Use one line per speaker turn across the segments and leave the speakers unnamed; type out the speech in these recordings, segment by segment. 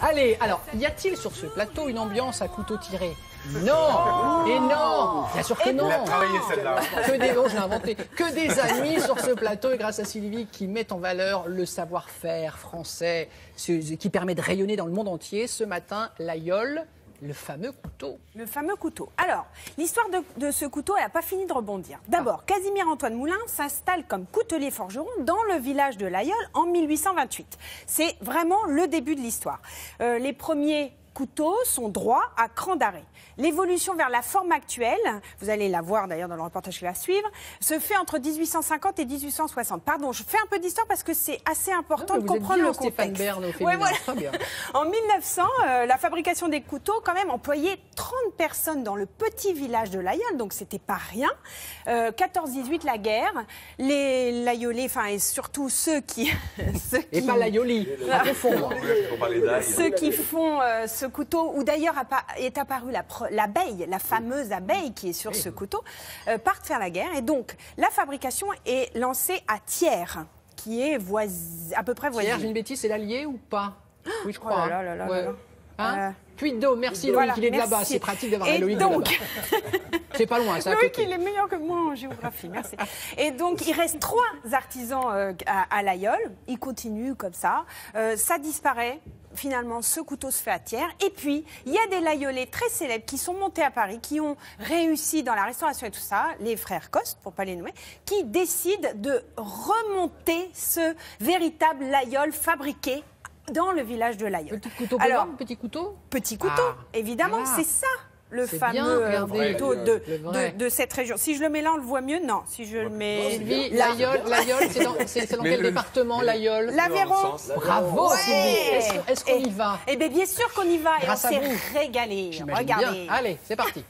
Allez, alors, y a-t-il sur ce plateau une ambiance à couteau tiré? Non. Et non. Bien sûr que non.
Il a travaillé celle-là.
Oh, je l'ai inventé. Que des amis sur ce plateau et grâce à Sylvie qui met en valeur le savoir-faire français qui permet de rayonner dans le monde entier. Ce matin, l'aïeul, le fameux couteau.
Le fameux couteau. Alors, l'histoire de ce couteau, elle n'a pas fini de rebondir. D'abord, Casimir-Antoine Moulin s'installe comme coutelier forgeron dans le village de l'Aïeul en 1828. C'est vraiment le début de l'histoire. Les premiers couteaux sont droits à cran d'arrêt. L'évolution vers la forme actuelle, vous allez la voir d'ailleurs dans le reportage qui va suivre, se fait entre 1850 et 1860. Pardon, je fais un peu d'histoire parce que c'est assez important de comprendre le contexte.
Bern,
ouais, voilà. Très bien. En 1900, la fabrication des couteaux quand même employait 30 personnes dans le petit village de l'Aïeul, donc c'était pas rien. 14-18, la guerre, les l'Aïeulais, enfin et surtout ceux qui...
Et pas l'Aïoli, à confondre.
Ceux qui font ce couteau, où d'ailleurs est apparue l'abeille, la fameuse abeille qui est sur ce couteau, partent faire la guerre. Et donc, la fabrication est lancée à Thiers, qui est à peu près voisine.
Thiers, j'ai une bêtise, c'est l'Allier ou pas? Oui, je crois.
Oh là là là là là.
Hein Puy-de-Dôme, merci Loïc,
voilà,
il est de là-bas, c'est pratique d'avoir un Loïc de là-bas. C'est pas loin, ça.
Loïc, il est meilleur que moi en géographie, merci. Et donc, il reste 3 artisans à l'Aïeul, ils continuent comme ça, ça disparaît. Finalement, ce couteau se fait à Thiers. Et puis, il y a des Laïolais très célèbres qui sont montés à Paris, qui ont réussi dans la restauration et tout ça, les frères Coste, pour ne pas les nommer, qui décident de remonter ce véritable Laïeul fabriqué dans le village de l'Aïeul.
Petit couteau, petit couteau?
Petit couteau, évidemment, voilà. C'est ça. Le fameux couteau de cette région. Si je le mets là, on le voit mieux. Non, si je le mets...
Sylvie, l'Aïeul, c'est dans quel département, l'Aïeul?
L'Aveyron.
Bravo, Sylvie. Est-ce qu'on y va?
Eh bien sûr qu'on y va.
Grâce
et on
à vous.
s'est régalé.
Regardez. Allez, c'est parti.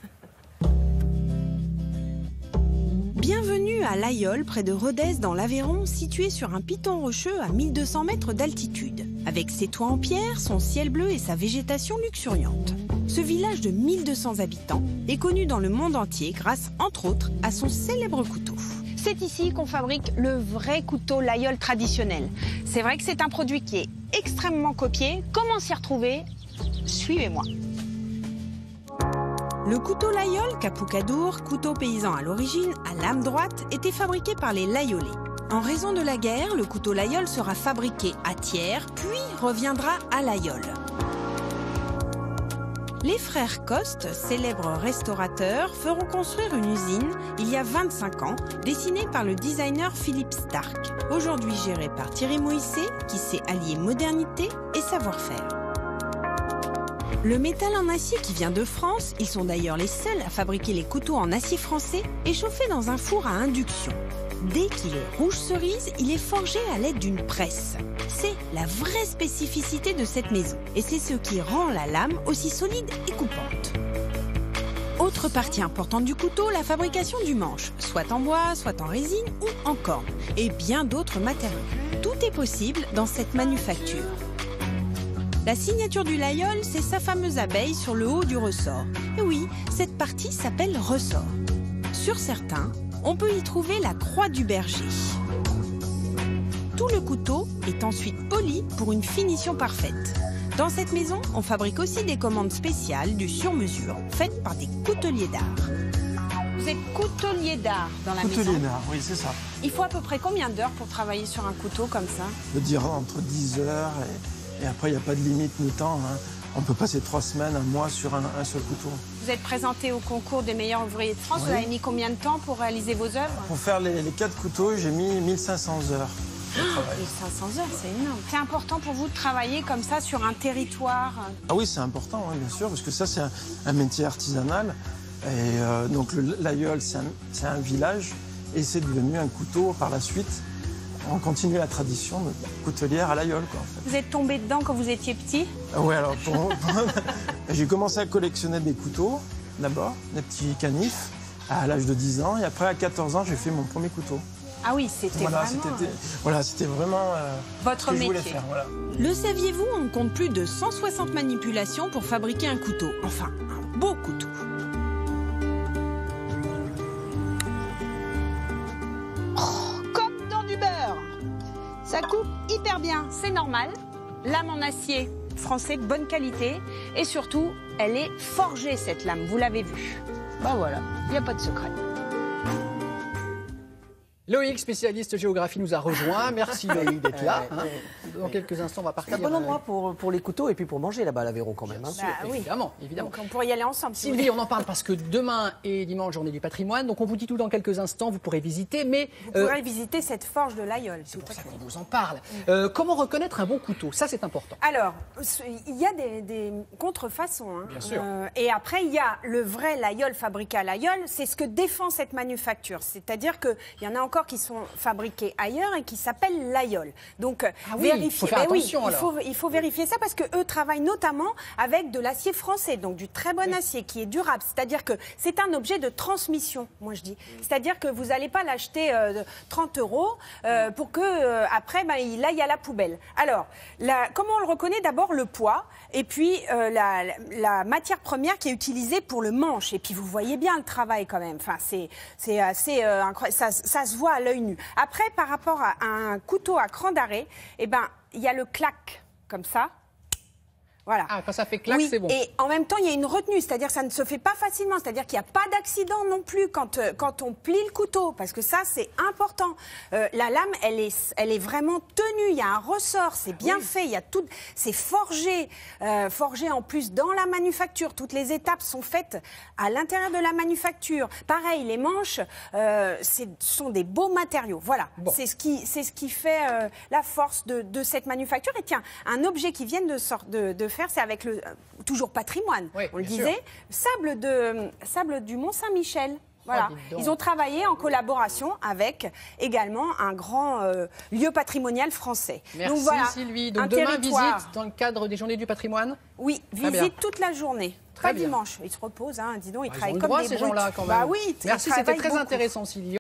Bienvenue à l'Aïeul, près de Rodez, dans l'Aveyron, situé sur un piton rocheux à 1200 mètres d'altitude. Avec ses toits en pierre, son ciel bleu et sa végétation luxuriante. Ce village de 1200 habitants est connu dans le monde entier grâce, entre autres, à son célèbre couteau.
C'est ici qu'on fabrique le vrai couteau l'Aïeul traditionnel. C'est vrai que c'est un produit qui est extrêmement copié. Comment s'y retrouver? Suivez-moi.
Le couteau l'Aïeul, Capoucadour, couteau paysan à l'origine, à lame droite, était fabriqué par les Laïolais. En raison de la guerre, le couteau l'Aïeul sera fabriqué à Thiers, puis reviendra à l'Aïeul. Les frères Coste, célèbres restaurateurs, feront construire une usine il y a 25 ans, dessinée par le designer Philippe Starck, aujourd'hui gérée par Thierry Moïsset, qui sait allier modernité et savoir-faire. Le métal en acier qui vient de France, ils sont d'ailleurs les seuls à fabriquer les couteaux en acier français, est chauffé dans un four à induction. Dès qu'il est rouge cerise, il est forgé à l'aide d'une presse. C'est la vraie spécificité de cette maison, et c'est ce qui rend la lame aussi solide et coupante. Autre partie importante du couteau, la fabrication du manche, soit en bois, soit en résine ou en corne, et bien d'autres matériaux. Tout est possible dans cette manufacture. La signature du Laïeul, c'est sa fameuse abeille sur le haut du ressort. Et oui, cette partie s'appelle ressort. Sur certains, on peut y trouver la croix du berger. Tout le couteau est ensuite poli pour une finition parfaite. Dans cette maison, on fabrique aussi des commandes spéciales du sur-mesure, faites par des couteliers d'art.
Vous êtes coutelier d'art dans la maison?
Coutelier d'art, oui, c'est ça.
Il faut à peu près combien d'heures pour travailler sur un couteau comme ça?
Je dirais entre 10 heures et après, il n'y a pas de limite ni temps. Hein. On peut passer 3 semaines, 1 mois sur un seul couteau.
Vous êtes présenté au concours des meilleurs ouvriers de France. Oui. Vous avez mis combien de temps pour réaliser vos œuvres?
Pour faire les 4 couteaux, j'ai mis 1500 heures.
1500 heures, c'est énorme. C'est important pour vous de travailler comme ça sur un territoire?
Ah oui, c'est important, hein, bien sûr, parce que ça, c'est un métier artisanal. Et donc, l'Aïeul, c'est un village, et c'est devenu un couteau par la suite. On continue la tradition de coutelière à l'Aïeul, quoi, en fait.
Vous êtes tombé dedans quand vous étiez petit?
Oui, alors, j'ai commencé à collectionner des couteaux, d'abord, des petits canifs, à l'âge de 10 ans. Et après, à 14 ans, j'ai fait mon premier couteau.
Ah oui, c'était
c'était vraiment
votre
ce que
métier.
Je voulais faire, voilà.
Le saviez-vous, on compte plus de 160 manipulations pour fabriquer un couteau. Enfin, un beau couteau.
Ça coupe hyper bien, c'est normal. Lame en acier, français de bonne qualité. Et surtout, elle est forgée, cette lame, vous l'avez vu. Ben voilà, il n'y a pas de secret.
Loïc, spécialiste géographie, nous a rejoint. Merci Loïc d'être là. Hein. Dans quelques instants, on va partir.
C'est un bon endroit pour les couteaux et puis pour manger là-bas à l'Aveyron quand même. Hein.
Oui.
Évidemment.
Donc on pourrait y aller ensemble.
Sylvie, on en parle parce que demain est dimanche, journée du patrimoine. Donc on vous dit tout dans quelques instants, vous pourrez visiter. Mais
Vous pourrez visiter cette forge de l'Aïeul.
c'est pour ça qu'on vous en parle. Comment reconnaître un bon couteau? Ça, c'est important.
Alors, il y a des contrefaçons. Hein.
Bien sûr.
Et après, il y a le vrai l'Aïeul fabriqué à l'Aïeul. C'est ce que défend cette manufacture. C'est-à-dire qu'il y en a encore qui sont fabriqués ailleurs et qui s'appellent l'Aïeul. Donc,
il faut faire attention,
il faut vérifier ça parce qu'eux travaillent notamment avec de l'acier français, donc du très bon acier qui est durable. C'est-à-dire que c'est un objet de transmission, moi je dis. C'est-à-dire que vous n'allez pas l'acheter 30 € pour que après il aille à la poubelle. Alors, comment on le reconnaît? D'abord le poids et puis la matière première qui est utilisée pour le manche. Et puis vous voyez bien le travail quand même. Enfin, c'est assez incroyable. Ça se voit à l'œil nu. Après, par rapport à un couteau à cran d'arrêt, eh ben, il y a le clac, comme ça. Voilà.
Ah, quand ça fait clac,
oui,
c'est bon.
Et en même temps, il y a une retenue, c'est-à-dire que ça ne se fait pas facilement, c'est-à-dire qu'il n'y a pas d'accident non plus quand on plie le couteau, parce que ça, c'est important. La lame, elle est vraiment tenue, il y a un ressort, c'est bien fait, il y a tout, c'est forgé, forgé en plus dans la manufacture. Toutes les étapes sont faites à l'intérieur de la manufacture. Pareil, les manches, sont des beaux matériaux. Voilà, c'est ce qui fait la force de cette manufacture. Et tiens, un objet qui vient de faire, c'est avec le toujours patrimoine, on le disait, sable du Mont-Saint-Michel. Voilà. Ils ont travaillé en collaboration avec également un grand lieu patrimonial français.
Merci. Donc voilà, Sylvie. Donc demain, visite dans le cadre des Journées du patrimoine?
Oui, visite toute la journée. Pas dimanche. Ils se reposent, hein, dis donc, ils travaillent comme des
brutes. Ces gens-là, quand même.
Bah oui,
merci, c'était très intéressant, Sylvie.